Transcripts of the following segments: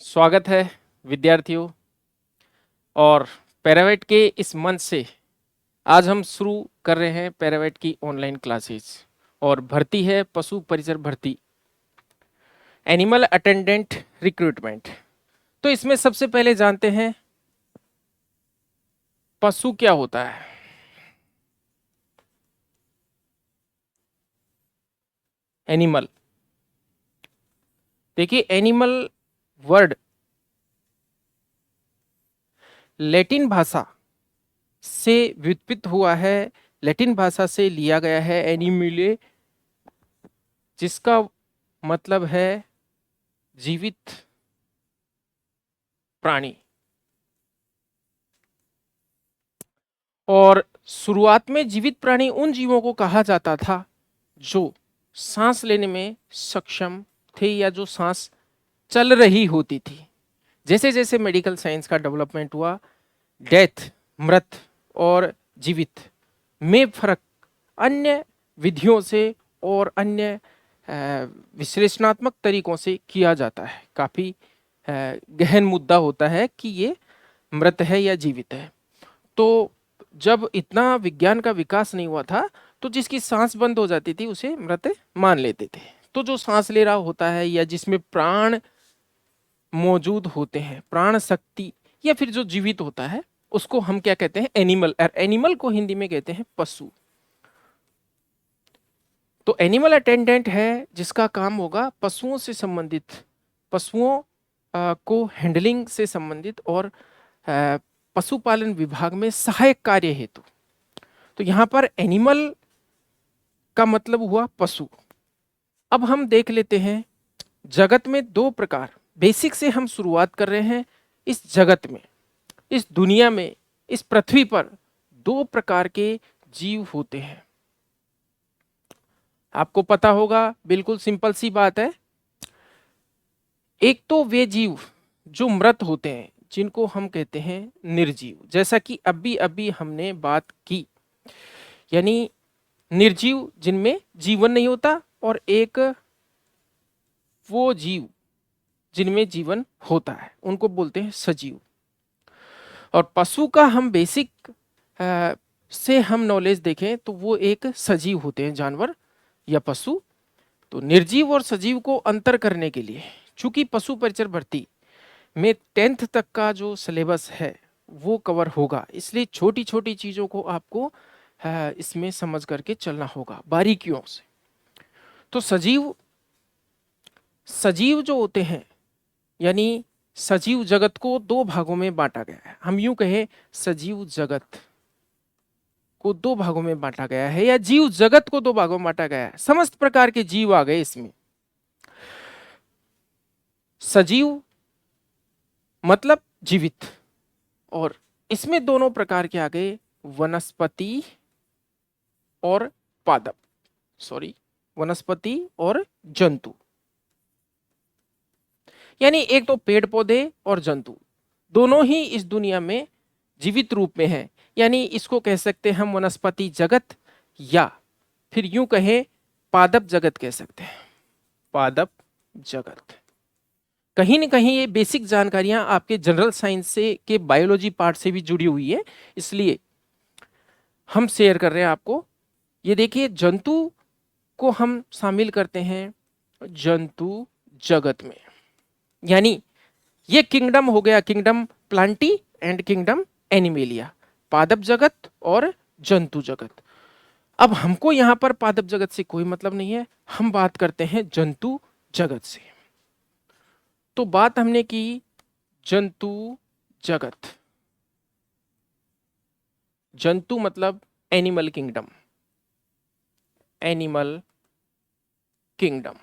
स्वागत है विद्यार्थियों। और पैरावेट के इस मंच से आज हम शुरू कर रहे हैं पैरावेट की ऑनलाइन क्लासेस। और भर्ती है पशु परिचर भर्ती, एनिमल अटेंडेंट रिक्रूटमेंट। तो इसमें सबसे पहले जानते हैं पशु क्या होता है। एनिमल, देखिए एनिमल वर्ड लैटिन भाषा से व्युत्पत्ति हुआ है, लैटिन भाषा से लिया गया है एनिमिले, जिसका मतलब है जीवित प्राणी। और शुरुआत में जीवित प्राणी उन जीवों को कहा जाता था जो सांस लेने में सक्षम थे या जो सांस चल रही होती थी। जैसे जैसे मेडिकल साइंस का डेवलपमेंट हुआ, डेथ, मृत और जीवित में फर्क अन्य विधियों से और अन्य विश्लेषणात्मक तरीकों से किया जाता है। काफी गहन मुद्दा होता है कि ये मृत है या जीवित है। तो जब इतना विज्ञान का विकास नहीं हुआ था तो जिसकी सांस बंद हो जाती थी उसे मृत मान लेते थे। तो जो सांस ले रहा होता है या जिसमें प्राण मौजूद होते हैं, प्राण शक्ति, या फिर जो जीवित होता है, उसको हम क्या कहते हैं? एनिमल। और एनिमल को हिंदी में कहते हैं पशु। तो एनिमल अटेंडेंट है जिसका काम होगा पशुओं से संबंधित, पशुओं को हैंडलिंग से संबंधित और पशुपालन विभाग में सहायक कार्य हेतु। तो यहां पर एनिमल का मतलब हुआ पशु। अब हम देख लेते हैं जगत में दो प्रकार, बेसिक से हम शुरुआत कर रहे हैं। इस जगत में, इस दुनिया में, इस पृथ्वी पर दो प्रकार के जीव होते हैं। आपको पता होगा, बिल्कुल सिंपल सी बात है। एक तो वे जीव जो मृत होते हैं जिनको हम कहते हैं निर्जीव, जैसा कि अभी अभी हमने बात की। यानी निर्जीव जिनमें जीवन नहीं होता, और एक वो जीव जिनमें जीवन होता है, उनको बोलते हैं सजीव। और पशु का हम बेसिक से हम नॉलेज देखें तो वो एक सजीव होते हैं, जानवर या पशु। तो निर्जीव और सजीव को अंतर करने के लिए, चूंकि पशु परिचर भर्ती में 10th तक का जो सिलेबस है वो कवर होगा, इसलिए छोटी छोटी चीजों को आपको इसमें समझ करके चलना होगा बारीकियों से। तो सजीव, सजीव जो होते हैं, यानी सजीव जगत को दो भागों में बांटा गया है। हम यूं कहें सजीव जगत को दो भागों में बांटा गया है, या जीव जगत को दो भागों में बांटा गया है। समस्त प्रकार के जीव आ गए इसमें। सजीव मतलब जीवित, और इसमें दोनों प्रकार के आ गए, वनस्पति और पादप, वनस्पति और जंतु। यानी एक तो पेड़ पौधे और जंतु दोनों ही इस दुनिया में जीवित रूप में हैं। यानी इसको कह सकते हैं हम वनस्पति जगत, या फिर यूं कहें पादप जगत कह सकते हैं, पादप जगत। कहीं न कहीं ये बेसिक जानकारियां आपके जनरल साइंस से के बायोलॉजी पार्ट से भी जुड़ी हुई है, इसलिए हम शेयर कर रहे हैं आपको। ये देखिए, जंतु को हम शामिल करते हैं जंतु जगत में। यानी ये किंगडम हो गया, kingdom Plantae and kingdom animalia, पादप जगत और जंतु जगत। अब हमको यहां पर पादप जगत से कोई मतलब नहीं है, हम बात करते हैं जंतु जगत से। तो बात हमने की जंतु जगत, जंतु मतलब एनिमल किंगडम, एनिमल किंगडम।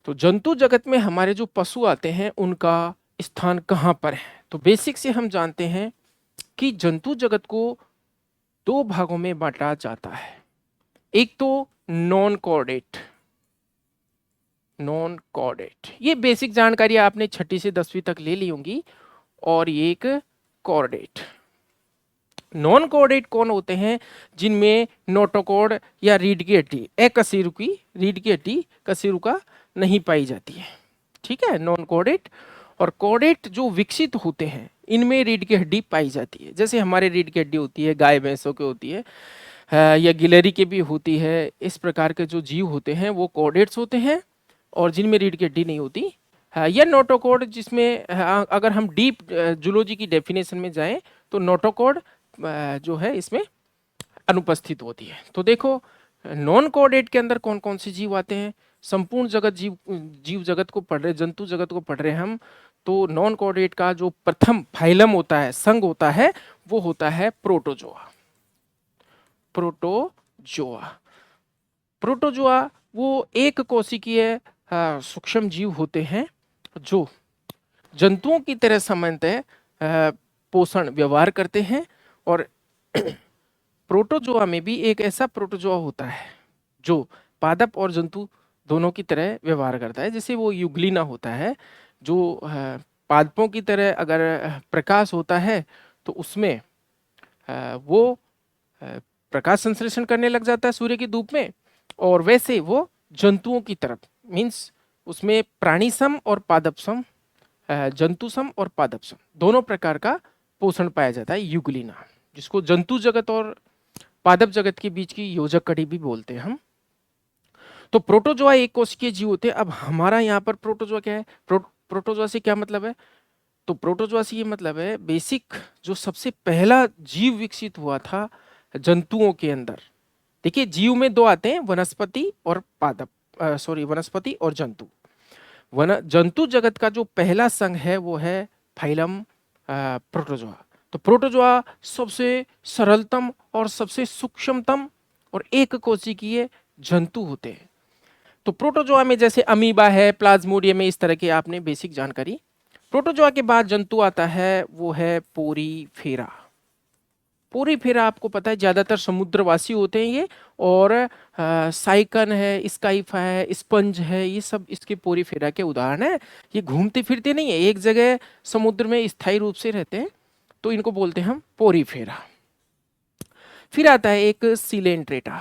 तो जंतु जगत में हमारे जो पशु आते हैं उनका स्थान कहां पर है? तो बेसिक से हम जानते हैं कि जंतु जगत को दो भागों में बांटा जाता है। एक तो नॉन कॉर्डेट, नॉन कॉर्डेट, ये बेसिक जानकारी आपने 6ठी से 10वीं तक ले ली होंगी। और एक कॉर्डेट। नॉन कॉर्डेट कौन होते हैं? जिनमें नोटोकॉर्ड या रीढ़ की हड्डी, अकशेरुकी रीढ़ की हड्डी कशेरुका नहीं पाई जाती है। ठीक है, नॉन कोडेट। और कोडेट जो विकसित होते हैं इनमें रीढ़ की हड्डी पाई जाती है। जैसे हमारे रीढ़ की हड्डी होती है, गाय भैंसों की होती है, या गिलहरी की भी होती है। इस प्रकार के जो जीव होते हैं वो कोडेट्स होते हैं, और जिनमें रीढ़ की हड्डी नहीं होती। या नोटोकॉड, जिसमें अगर हम डीप जूलॉजी की डेफिनेशन में जाएं तो नोटोकॉड जो है इसमें अनुपस्थित होती है। तो देखो, नॉन कोऑर्डिनेट के अंदर कौन कौन से जीव आते हैं। संपूर्ण जगत जीव जगत को पढ़ रहे, जंतु जगत को पढ़ रहे हैं हम, तो नॉन कोऑर्डिनेट का जो प्रथम फाइलम होता है, संघ होता है, वो होता है प्रोटोजोआ। प्रोटोजोआ प्रोटोजोआ वो एक कोशिकीय सूक्ष्म जीव होते हैं जो जंतुओं की तरह सामान्यतः पोषण व्यवहार करते हैं। और प्रोटोजोआ में भी एक ऐसा प्रोटोजोआ होता है जो पादप और जंतु दोनों की तरह व्यवहार करता है। जैसे वो यूग्लिना होता है, जो पादपों की तरह अगर प्रकाश होता है तो उसमें वो प्रकाश संश्लेषण करने लग जाता है सूर्य की धूप में। और वैसे वो जंतुओं की तरफ, मीन्स उसमें प्राणी सम और पादप सम, जंतु सम और पादप सम दोनों प्रकार का पोषण पाया जाता है यूग्लिना, जिसको जंतु जगत और पादप जगत के बीच की योजक कड़ी भी बोलते हैं हम। तो प्रोटोजोआ एक कोशिकीय जीव होते हैं। अब हमारा यहाँ पर प्रोटोजोआ क्या है, प्रोटोजोआ से क्या मतलब है, तो प्रोटोजोआ से ये मतलब है बेसिक जो सबसे पहला जीव विकसित हुआ था जंतुओं के अंदर। देखिए, जीव में दो आते हैं, वनस्पति और पादप, वनस्पति और जंतु। जंतु जगत का जो पहला संघ है वो है फाइलम प्रोटोजोआ। तो प्रोटोजोआ सबसे सरलतम और सबसे सूक्ष्मतम और एक कोशिकीय जंतु होते हैं। तो प्रोटोजोआ में जैसे अमीबा है, प्लाज्मोडियम है, इस तरह की आपने बेसिक जानकारी। प्रोटोजोआ के बाद जंतु आता है, वो है पोरीफेरा। पोरीफेरा आपको पता है ज्यादातर समुद्रवासी होते हैं ये, और साइकन है, स्काइफा है, स्पंज है, ये सब इसके पोरीफेरा के उदाहरण है। ये घूमते फिरते नहीं है, एक जगह समुद्र में स्थायी रूप से रहते हैं, तो इनको बोलते हैं हम पोरीफेरा। फिर आता है एक सिलेंट्रेटा।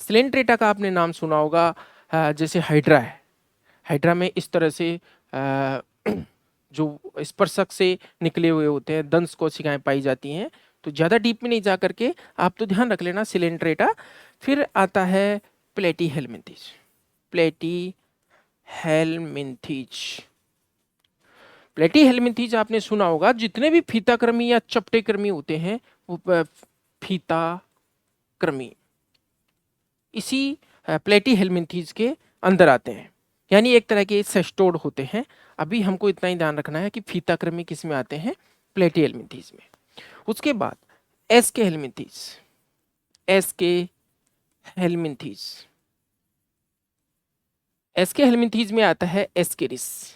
सिलेंट्रेटा का आपने नाम सुना होगा, जैसे हाइड्रा है, हाइड्रा में इस तरह से जो स्पर्शक से निकले हुए होते हैं दंश कोशिकाएं पाई जाती हैं। तो ज्यादा डीप में नहीं जा करके आप तो ध्यान रख लेना सिलेंट्रेटा। फिर आता है प्लेटीहेल्मिन्थीज। प्लेटीहेल्मिन्थीज आपने सुना होगा, जितने भी फीताकृमि या चपटेकृमि होते हैं वो फीताकृमि इसी प्लेटीहेल्मिन्थीज के अंदर आते हैं, यानी एक तरह के सेस्टोड होते हैं। अभी हमको इतना ही ध्यान रखना है कि फीताकृमि किस में आते हैं, प्लेटीहेल्मिन्थीज में। उसके बाद एस्केहेल्मिन्थीज में आता है एस्केरिस।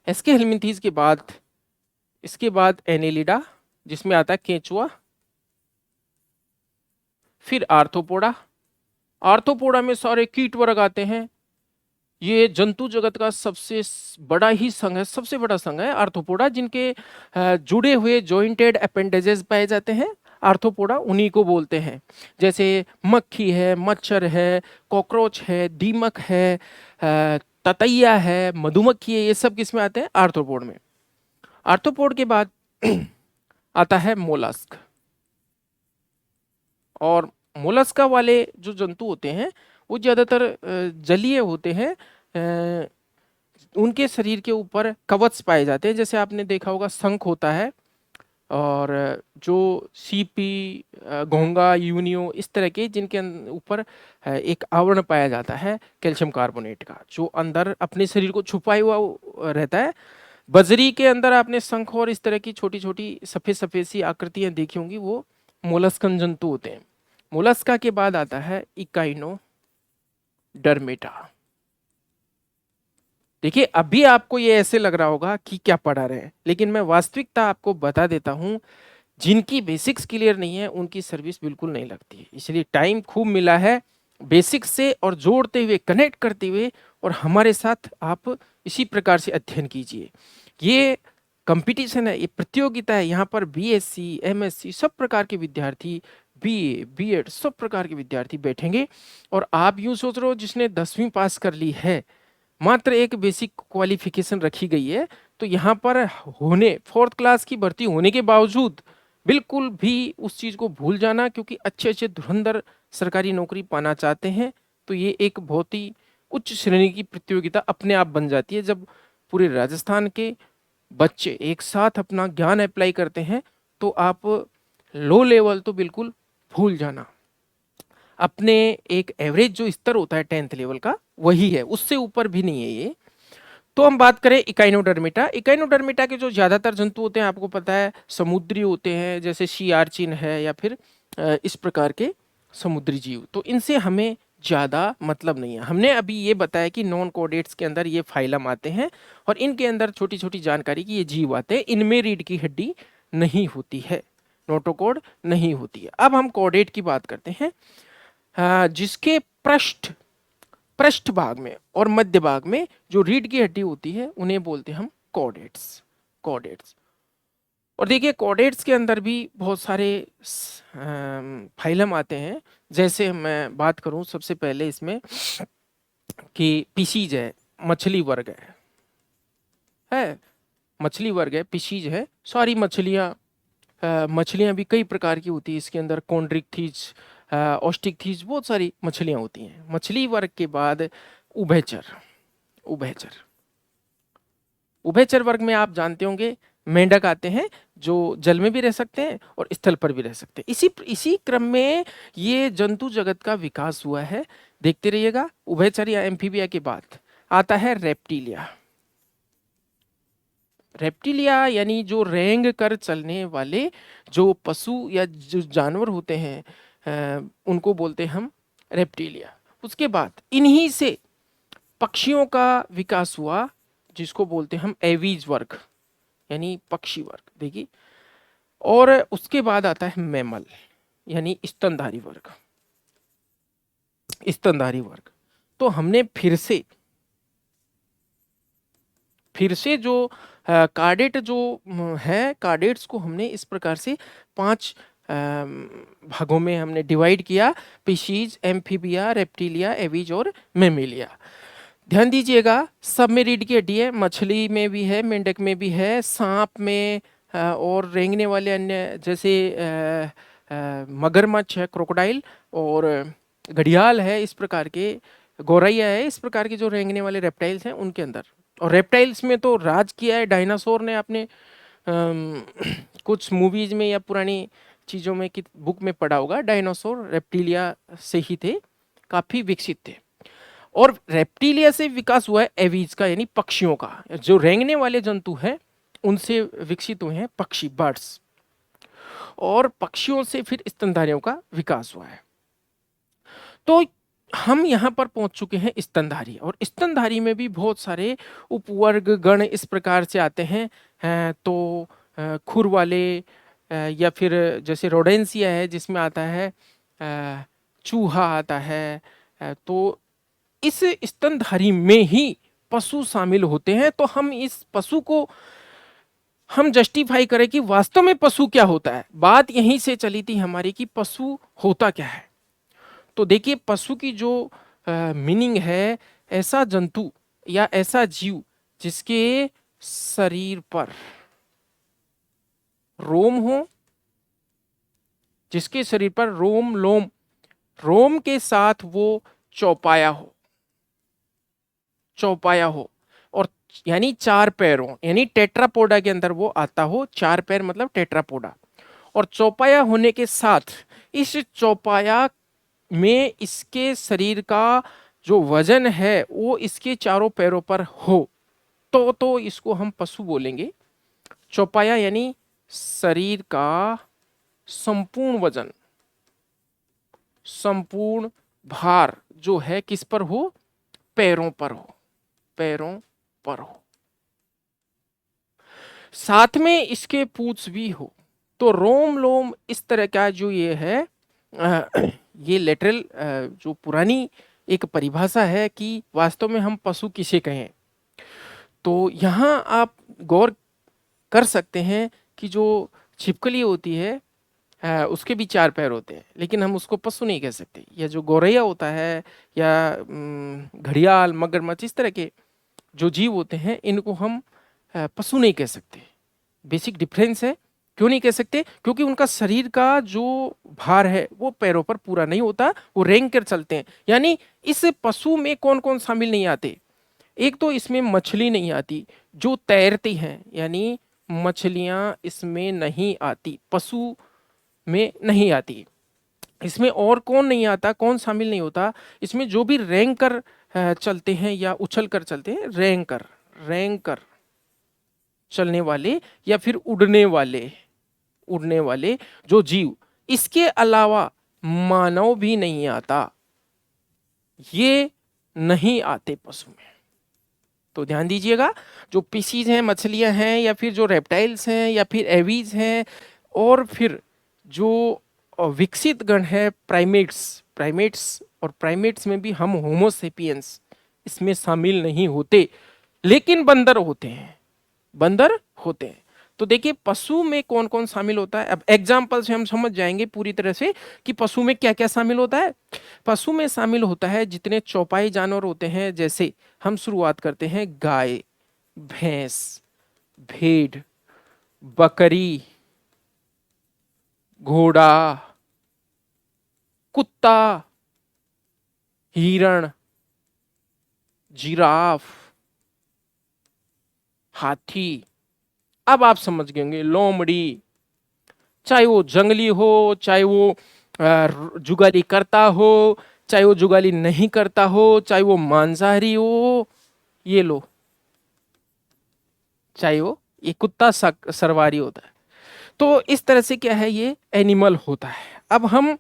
एस्केहेल्मिन्थीज के बाद इसके बाद एनेलिडा, जिसमें आता है केंचुआ। फिर आर्थ्रोपोडा में सारे कीट वर्ग आते हैं। ये जंतु जगत का सबसे बड़ा ही संघ है, सबसे बड़ा संघ है आर्थ्रोपोडा, जिनके जुड़े हुए जॉइंटेड अपेंडेजेस पाए जाते हैं। आर्थ्रोपोडा उन्हीं को बोलते हैं। जैसे मक्खी है, मच्छर है, कॉकरोच है, दीमक है, ततैया है, मधुमक्खी है, ये सब किस में आते हैं, आर्थ्रोपोड में। आर्थ्रोपोड के बाद आता है मोलस्क। और मोलस्का वाले जो जंतु होते हैं वो ज्यादातर जलीय होते हैं। उनके शरीर के ऊपर कवच पाए जाते हैं। जैसे आपने देखा होगा शंख होता है, और जो सीपी, घोंगा, यूनियो, इस तरह के जिनके ऊपर एक आवरण पाया जाता है कैल्शियम कार्बोनेट का, जो अंदर अपने शरीर को छुपाए हुआ रहता है। बजरी के अंदर आपने शंख और इस तरह की छोटी छोटी सफेद सफेद सी आकृतियां देखी होंगी, वो मोलस्कन जंतु होते हैं। मोलस्का के बाद आता है इकाइनोडर्मेटा। देखिए, अभी आपको ये ऐसे लग रहा होगा कि क्या पढ़ा रहे हैं, लेकिन मैं वास्तविकता आपको बता देता हूं, जिनकी बेसिक्स क्लियर नहीं है उनकी सर्विस बिल्कुल नहीं लगती है। इसलिए टाइम खूब मिला है बेसिक्स से और जोड़ते हुए, कनेक्ट करते हुए, और हमारे साथ आप इसी प्रकार से अध्ययन कीजिए। ये कंपटीशन है, ये प्रतियोगिता है, यहाँ पर बीएससी, एमएससी सब प्रकार के विद्यार्थी बीए, बीएड सब प्रकार के विद्यार्थी बैठेंगे। और आप यूं सोच रहे हो जिसने 10वीं पास कर ली है, मात्र एक बेसिक क्वालिफिकेशन रखी गई है, तो यहाँ पर होने फोर्थ क्लास की भर्ती होने के बावजूद बिल्कुल भी उस चीज को भूल जाना, क्योंकि अच्छे अच्छे धुरंधर सरकारी नौकरी पाना चाहते हैं। तो ये एक बहुत ही उच्च श्रेणी की प्रतियोगिता अपने आप बन जाती है जब पूरे राजस्थान के बच्चे एक साथ अपना ज्ञान अप्लाई करते हैं। तो आप लो लेवल तो बिल्कुल भूल जाना, अपने एक एवरेज जो स्तर होता है 10th लेवल का वही है, उससे ऊपर भी नहीं है ये। तो हम बात करें इकाइनोडर्मिटा, इकाइनोडर्मिटा के जो ज्यादातर जंतु होते हैं आपको पता है समुद्री होते हैं, जैसे सी आर्चिन है या फिर इस प्रकार के समुद्री जीव। तो इनसे हमें ज्यादा मतलब नहीं है। हमने अभी ये बताया कि नॉन कोडेट्स के अंदर ये फाइलम आते हैं और इनके अंदर छोटी छोटी जानकारी की ये जीव आते हैं, इनमें रीढ़ की हड्डी नहीं होती है, नोटोकोड नहीं होती है। अब हम कोडेट की बात करते हैं, जिसके पृष्ठ भाग में और मध्य भाग में जो रीढ़ की हड्डी होती है उन्हें बोलते हैं हम कॉर्डेट्स, कॉर्डेट्स। और देखिए कॉर्डेट्स के अंदर भी बहुत सारे फाइलम आते हैं। जैसे मैं बात करूं सबसे पहले इसमें कि पिशीज है, मछली वर्ग है मछली वर्ग है, पिशीज है। सारी मछलियां मछलियां भी कई प्रकार की होती है इसके अंदर, कॉन्ड्रिक थीज, ऑस्टिक थीज, बहुत सारी मछलियां होती हैं। मछली वर्ग के बाद उभयचर, उभयचर उभयचर वर्ग में आप जानते होंगे मेंढक आते हैं जो जल में भी रह सकते हैं और स्थल पर भी रह सकते हैं। इसी इसी क्रम में ये जंतु जगत का विकास हुआ है, देखते रहिएगा। उभयचर या एम्फीबिया के बाद आता है रेप्टिलिया। रेप्टिलिया यानी जो रेंग कर चलने वाले जो पशु या जो जानवर होते हैं उनको बोलते हैं हम रेप्टिलिया। उसके बाद इन्हीं से पक्षियों का विकास हुआ, जिसको बोलते हैं हम एवीज वर्ग यानी पक्षी वर्ग, देखिए। और उसके बाद आता है मैमल यानी स्तनधारी वर्ग, स्तनधारी वर्ग। तो हमने फिर से जो कार्डेट जो है, कार्डेट्स को हमने इस प्रकार से 5 भागों में हमने डिवाइड किया, पिशीज, एम्फीबिया, रेप्टिलिया, एवीज और मेमेलिया। ध्यान दीजिएगा सब में रीढ़ की हड्डी है, मछली में भी है, मेंढक में भी है, सांप में और रेंगने वाले अन्य जैसे मगरमच्छ है, क्रोकोडाइल, और घड़ियाल है, इस प्रकार के गौरैया है, इस प्रकार के जो रेंगने वाले रेप्टाइल्स हैं उनके अंदर। और रेप्टाइल्स में तो राज किया है डायनासोर ने। आपने कुछ मूवीज में या पुरानी चीज़ों में की बुक में पढ़ा होगा, डायनासोर रेप्टिलिया से ही थे, काफ़ी विकसित थे। और रेप्टिलिया से विकास हुआ है एवीज का यानी पक्षियों का, जो रेंगने वाले जंतु हैं उनसे विकसित हुए हैं पक्षी, बर्ड्स। और पक्षियों से फिर स्तनधारियों का विकास हुआ है। तो हम यहाँ पर पहुंच चुके हैं स्तनधारी, और स्तनधारी में भी बहुत सारे उपवर्ग गण इस प्रकार से आते हैं। तो खुर वाले या फिर जैसे रोडेंसिया है जिसमें आता है चूहा आता है। तो इस स्तनधारी में ही पशु शामिल होते हैं। तो हम इस पशु को हम जस्टिफाई करें कि वास्तव में पशु क्या होता है, बात यहीं से चली थी हमारी कि पशु होता क्या है। तो देखिए पशु की जो मीनिंग है, ऐसा जंतु या ऐसा जीव जिसके शरीर पर रोम हो, जिसके शरीर पर रोम लोम, रोम के साथ वो चौपाया हो, चौपाया हो, और यानी 4 पैरों, यानी टेट्रापोडा के अंदर वो आता हो। 4 पैर मतलब टेट्रापोडा, और चौपाया होने के साथ इस चौपाया में इसके शरीर का जो वजन है वो इसके चारों पैरों पर हो, तो इसको हम पशु बोलेंगे। चौपाया यानी शरीर का संपूर्ण वजन, संपूर्ण भार जो है किस पर हो, पैरों पर हो, पैरों पर हो। साथ में इसके पूंछ भी हो। तो रोम लोम इस तरह का जो ये है, ये लेटरल जो पुरानी एक परिभाषा है कि वास्तव में हम पशु किसे कहें। तो यहाँ आप गौर कर सकते हैं कि जो छिपकली होती है उसके भी 4 पैर होते हैं, लेकिन हम उसको पशु नहीं कह सकते। या जो गौरैया होता है या घड़ियाल, मगरमच्छ, इस तरह के जो जीव होते हैं इनको हम पशु नहीं कह सकते। बेसिक डिफरेंस है। क्यों नहीं कह सकते? क्योंकि उनका शरीर का जो भार है वो पैरों पर पूरा नहीं होता, वो रेंग कर चलते हैं। यानी इस पशु में कौन कौन शामिल नहीं आते? एक तो इसमें मछली नहीं आती जो तैरती हैं, यानी मछलियां इसमें नहीं आती, पशु में नहीं आती। इसमें और कौन नहीं आता, कौन शामिल नहीं होता? इसमें जो भी रेंग कर चलते हैं या उछल कर चलते हैं, रेंग कर चलने वाले या फिर उड़ने वाले जो जीव, इसके अलावा मानव भी नहीं आता, ये नहीं आते पशु में। तो ध्यान दीजिएगा, जो पीसीज हैं, मछलियां हैं, या फिर जो रेप्टाइल्स हैं, या फिर एवीज हैं, और फिर जो विकसित गण है प्राइमेट्स और प्राइमेट्स में भी हम होमोसेपियंस इसमें शामिल नहीं होते, लेकिन बंदर होते हैं। तो देखिए पशु में कौन कौन शामिल होता है। अब एग्जाम्पल से हम समझ जाएंगे पूरी तरह से कि पशु में क्या क्या शामिल होता है। पशु में शामिल होता है जितने चौपाई जानवर होते हैं, जैसे हम शुरुआत करते हैं गाय, भैंस, भेड़, बकरी, घोड़ा, कुत्ता, हिरण, जिराफ, हाथी। अब आप समझ गए होंगे, लोमड़ी, चाहे वो जंगली हो, चाहे वो जुगाली करता हो, चाहे वो जुगाली नहीं करता हो, चाहे वो मांसाहारी हो, ये लो, चाहे वो ये कुत्ता सरवारी होता है। तो इस तरह से क्या है, ये एनिमल होता है। अब हम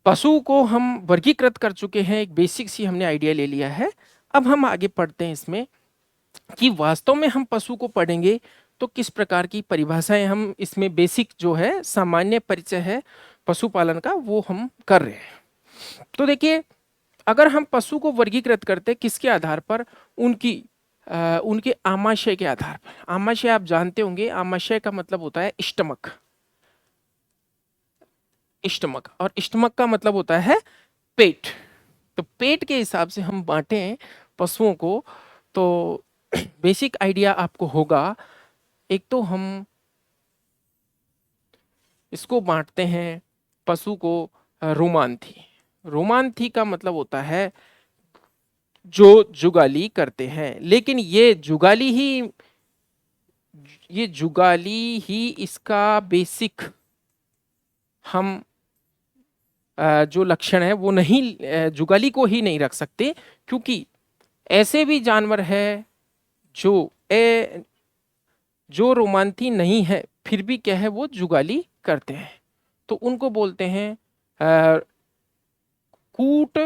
पशु को हम वर्गीकृत कर चुके हैं, एक बेसिक सी हमने आइडिया ले लिया है। अब हम आगे पढ़ते हैं इसमें कि वास्तव में हम पशु को पढ़ेंगे तो किस प्रकार की परिभाषाएं, हम इसमें बेसिक जो है सामान्य परिचय है पशुपालन का, वो हम कर रहे हैं। तो देखिए, अगर हम पशु को वर्गीकृत करते हैं किसके आधार पर? उनके आमाशय के आधार पर। आमाशय आप जानते होंगे, आमाशय का मतलब होता है स्टमक, और स्टमक का मतलब होता है पेट। तो पेट के हिसाब से हम बांटे पशुओं को। तो बेसिक आइडिया आपको होगा, एक तो हम इसको बांटते हैं पशु को रोमांथी। रोमांथी का मतलब होता है जो जुगाली करते हैं, लेकिन ये जुगाली ही इसका बेसिक हम जो लक्षण है वो नहीं, जुगाली को ही नहीं रख सकते, क्योंकि ऐसे भी जानवर है जो रोमांथी नहीं है फिर भी क्या है, वो जुगाली करते हैं। तो उनको बोलते हैं कूट,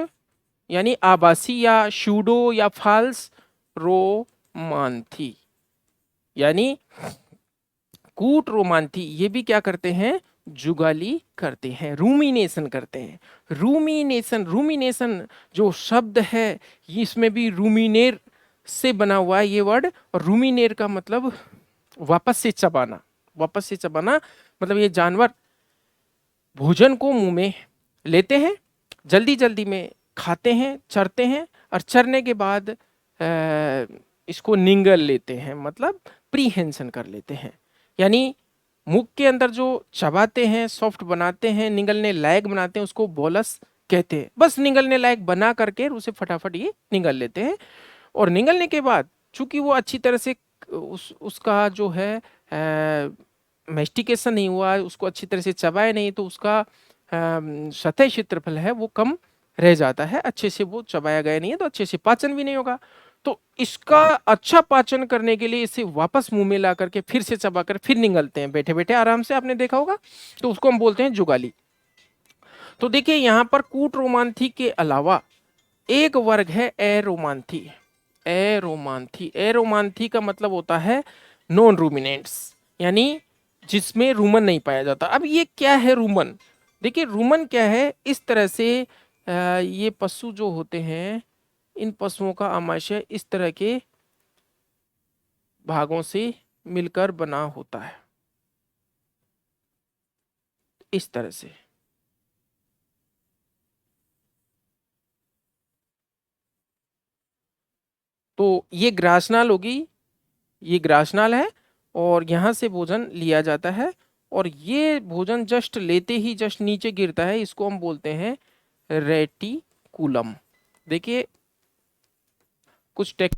यानी आभासी या शूडो या फाल्स रोमांथी। यानी कूट रोमांथी ये भी क्या करते हैं, जुगाली करते हैं, रूमिनेशन करते हैं। रूमिनेशन जो शब्द है, इसमें भी रूमिनेर से बना हुआ है ये वर्ड। और रूमिनेर का मतलब वापस से चबाना मतलब ये जानवर भोजन को मुंह में लेते हैं, जल्दी जल्दी में खाते हैं, चरते हैं, और चरने के बाद इसको निगल लेते हैं, मतलब प्रीहेंशन कर लेते हैं। यानी मुख के अंदर जो चबाते हैं, सॉफ्ट बनाते हैं, निगलने लायक बनाते हैं, उसको बोलस कहते हैं। बस निगलने लायक बना करके उसे फटाफट ये निगल लेते हैं। और निगलने के बाद चूंकि वो अच्छी तरह से उसका जो है मेस्टिकेशन नहीं हुआ, उसको अच्छी तरह से चबाए नहीं, तो उसका सतह क्षेत्रफल है वो कम रह जाता है, अच्छे से वो चबाया गया नहीं है, तो अच्छे से पाचन भी नहीं होगा। तो इसका अच्छा पाचन करने के लिए इसे वापस मुंह में ला करके फिर से चबा कर फिर निगलते हैं, बैठे बैठे आराम से, आपने देखा होगा। तो उसको हम बोलते हैं जुगाली। तो देखिए यहाँ पर कूट रोमांथी के अलावा एक वर्ग है एरोमांथी। एरोमांथी का मतलब होता है नॉन रूमिनेंट्स, यानी जिसमें रूमन नहीं पाया जाता। अब ये क्या है रूमन? देखिए रूमन क्या है, इस तरह से ये पशु जो होते हैं, इन पशुओं का आमाशय इस तरह के भागों से मिलकर बना होता है। इस तरह से। तो ये ग्रासनाल होगी, ये ग्रासनाल है और यहाँ से भोजन लिया जाता है और ये भोजन जस्ट लेते ही जस्ट नीचे गिरता है, इसको हम बोलते हैं रेटिकुलम। देखिए कुछ टेक